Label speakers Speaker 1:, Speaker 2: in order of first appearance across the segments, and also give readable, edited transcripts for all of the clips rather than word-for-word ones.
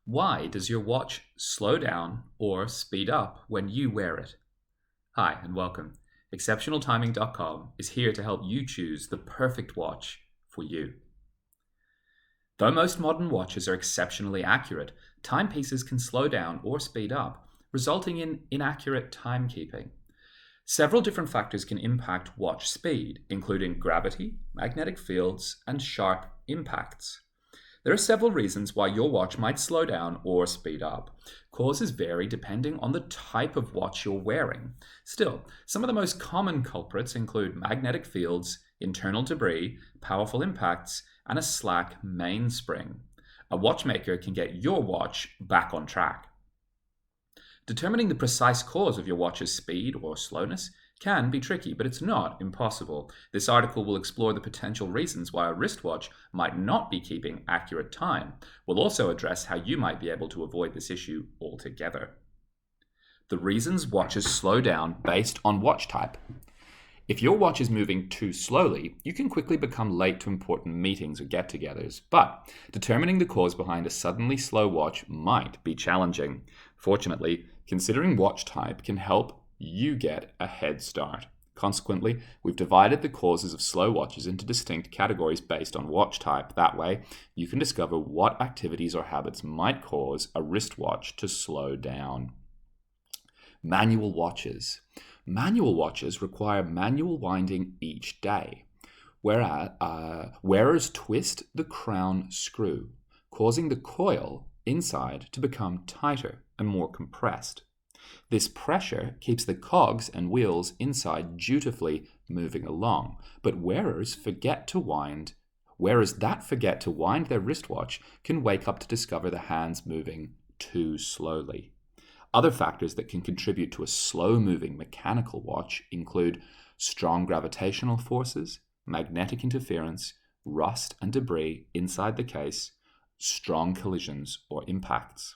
Speaker 1: Why does your watch slow down or speed up when you wear it? Hi, and welcome. ExceptionalTiming.com is here to help you choose the perfect watch for you. Though most modern watches are exceptionally accurate, timepieces can slow down or speed up, resulting in inaccurate timekeeping. Several different factors can impact watch speed, including gravity, magnetic fields, and sharp impacts. There are several reasons why your watch might slow down or speed up. Causes vary depending on the type of watch you're wearing. Still, some of the most common culprits include magnetic fields, internal debris, powerful impacts, and a slack mainspring. A watchmaker can get your watch back on track. Determining the precise cause of your watch's speed or slowness can be tricky, but it's not impossible. This article will explore the potential reasons why a wristwatch might not be keeping accurate time. We'll also address how you might be able to avoid this issue altogether. The reasons watches slow down based on watch type. If your watch is moving too slowly, you can quickly become late to important meetings or get-togethers, but determining the cause behind a suddenly slow watch might be challenging. Fortunately, considering watch type can help you get a head start. Consequently, we've divided the causes of slow watches into distinct categories based on watch type. That way, you can discover what activities or habits might cause a wristwatch to slow down. Manual watches. Manual watches require manual winding each day, whereas wearers twist the crown screw, causing the coil inside to become tighter and more compressed. This pressure keeps the cogs and wheels inside dutifully moving along, but wearers that forget to wind their wristwatch can wake up to discover the hands moving too slowly. Other factors that can contribute to a slow-moving mechanical watch include strong gravitational forces, magnetic interference, rust and debris inside the case, strong collisions or impacts.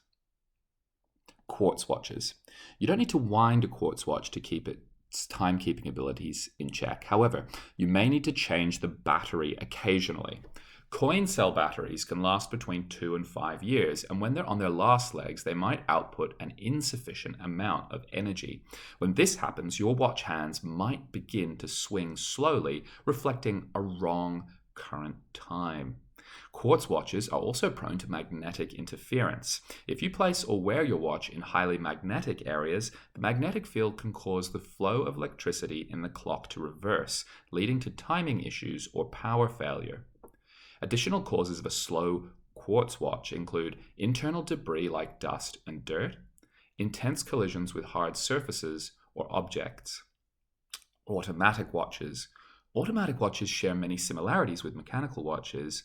Speaker 1: Quartz watches. You don't need to wind a quartz watch to keep its timekeeping abilities in check. However, you may need to change the battery occasionally. Coin cell batteries can last between 2 and 5 years, and when they're on their last legs, they might output an insufficient amount of energy. When this happens, your watch hands might begin to swing slowly, reflecting a wrong current time. Quartz watches are also prone to magnetic interference. If you place or wear your watch in highly magnetic areas, the magnetic field can cause the flow of electricity in the clock to reverse, leading to timing issues or power failure. Additional causes of a slow quartz watch include internal debris like dust and dirt, intense collisions with hard surfaces or objects. Automatic watches. Automatic watches share many similarities with mechanical watches,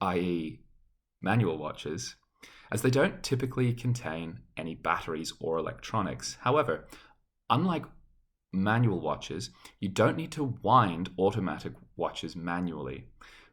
Speaker 1: i.e. manual watches, as they don't typically contain any batteries or electronics. However, unlike manual watches, you don't need to wind automatic watches manually,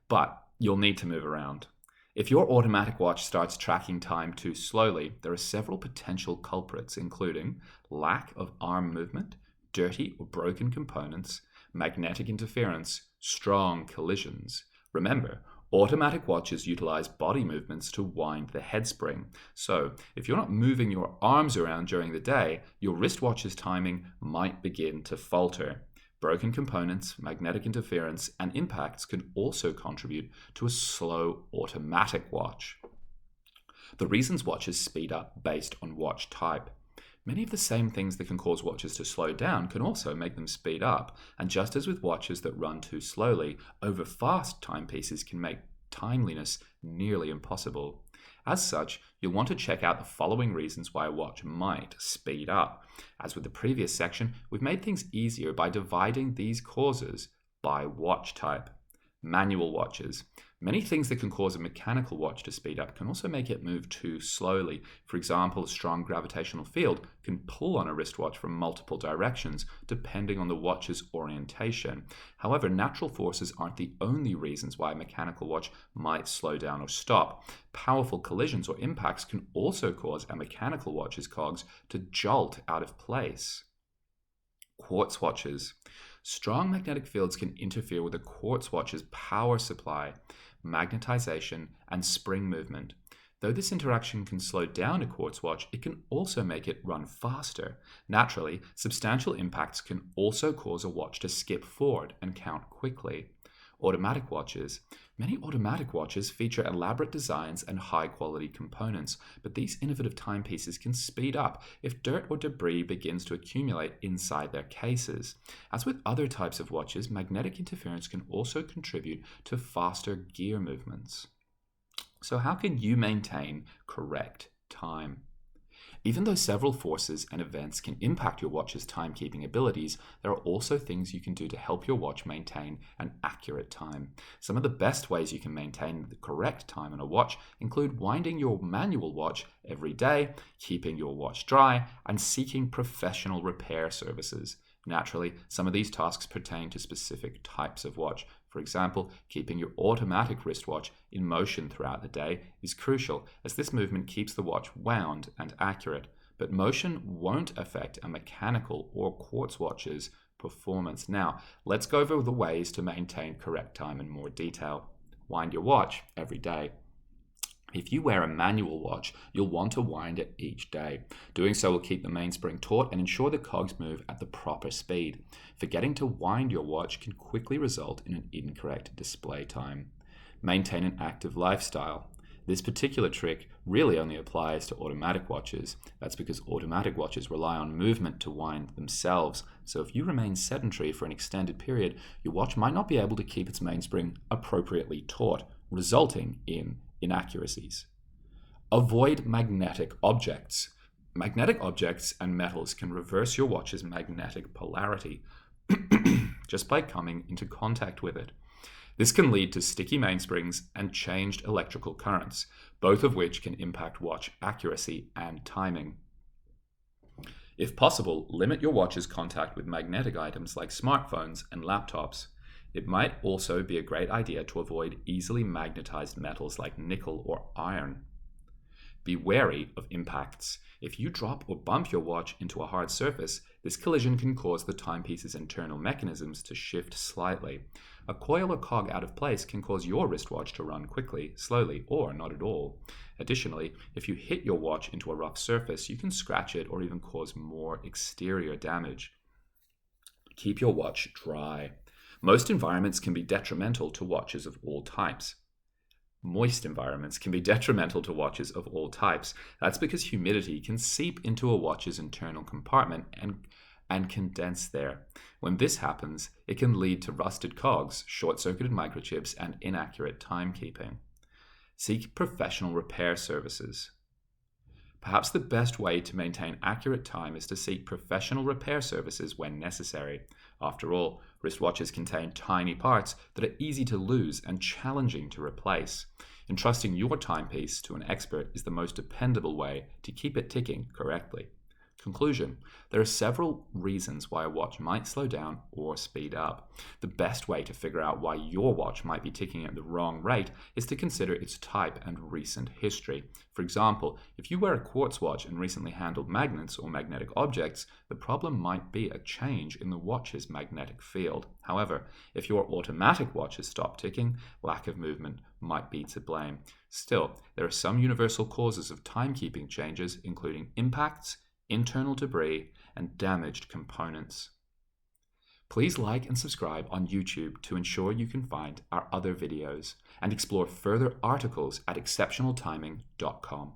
Speaker 1: but you'll need to move around. If your automatic watch starts tracking time too slowly, there are several potential culprits, including lack of arm movement, dirty or broken components, magnetic interference, strong collisions. Remember, automatic watches utilize body movements to wind the head spring. So, if you're not moving your arms around during the day, your wristwatch's timing might begin to falter. Broken components, magnetic interference, and impacts can also contribute to a slow automatic watch. The reasons watches speed up based on watch type. Many of the same things that can cause watches to slow down can also make them speed up, and just as with watches that run too slowly, over-fast timepieces can make timeliness nearly impossible. As such, you'll want to check out the following reasons why a watch might speed up. As with the previous section, we've made things easier by dividing these causes by watch type. Manual watches. Many things that can cause a mechanical watch to speed up can also make it move too slowly. For example, a strong gravitational field can pull on a wristwatch from multiple directions, depending on the watch's orientation. However, natural forces aren't the only reasons why a mechanical watch might slow down or stop. Powerful collisions or impacts can also cause a mechanical watch's cogs to jolt out of place. Quartz watches. Strong magnetic fields can interfere with a quartz watch's power supply, magnetization, and spring movement. Though this interaction can slow down a quartz watch, it can also make it run faster. Naturally, substantial impacts can also cause a watch to skip forward and count quickly. Automatic watches. Many automatic watches feature elaborate designs and high-quality components, but these innovative timepieces can speed up if dirt or debris begins to accumulate inside their cases. As with other types of watches, magnetic interference can also contribute to faster gear movements. So how can you maintain correct time? Even though several forces and events can impact your watch's timekeeping abilities, there are also things you can do to help your watch maintain an accurate time. Some of the best ways you can maintain the correct time on a watch include winding your manual watch every day, keeping your watch dry, and seeking professional repair services. Naturally, some of these tasks pertain to specific types of watch. For example, keeping your automatic wristwatch in motion throughout the day is crucial, as this movement keeps the watch wound and accurate. But motion won't affect a mechanical or quartz watch's performance. Now, let's go over the ways to maintain correct time in more detail. Wind your watch every day. If you wear a manual watch, you'll want to wind it each day. Doing so will keep the mainspring taut and ensure the cogs move at the proper speed. Forgetting to wind your watch can quickly result in an incorrect display time. Maintain an active lifestyle. This particular trick really only applies to automatic watches. That's because automatic watches rely on movement to wind themselves. So if you remain sedentary for an extended period, your watch might not be able to keep its mainspring appropriately taut, resulting in inaccuracies. Avoid magnetic objects. Magnetic objects and metals can reverse your watch's magnetic polarity just by coming into contact with it. This can lead to sticky mainsprings and changed electrical currents, both of which can impact watch accuracy and timing. If possible, limit your watch's contact with magnetic items like smartphones and laptops. It might also be a great idea to avoid easily magnetized metals like nickel or iron. Be wary of impacts. If you drop or bump your watch into a hard surface, this collision can cause the timepiece's internal mechanisms to shift slightly. A coil or cog out of place can cause your wristwatch to run quickly, slowly, or not at all. Additionally, if you hit your watch into a rough surface, you can scratch it or even cause more exterior damage. Keep your watch dry. Most environments can be detrimental to watches of all types. Moist environments can be detrimental to watches of all types. That's because humidity can seep into a watch's internal compartment and condense there. When this happens, it can lead to rusted cogs, short-circuited microchips, and inaccurate timekeeping. Seek professional repair services. Perhaps the best way to maintain accurate time is to seek professional repair services when necessary. After all, wristwatches contain tiny parts that are easy to lose and challenging to replace. Entrusting your timepiece to an expert is the most dependable way to keep it ticking correctly. Conclusion: there are several reasons why a watch might slow down or speed up. The best way to figure out why your watch might be ticking at the wrong rate is to consider its type and recent history. For example, if you wear a quartz watch and recently handled magnets or magnetic objects, the problem might be a change in the watch's magnetic field. However, if your automatic watch has stopped ticking, lack of movement might be to blame. Still, there are some universal causes of timekeeping changes, including impacts, internal debris, and damaged components. Please like and subscribe on YouTube to ensure you can find our other videos and explore further articles at exceptionaltiming.com.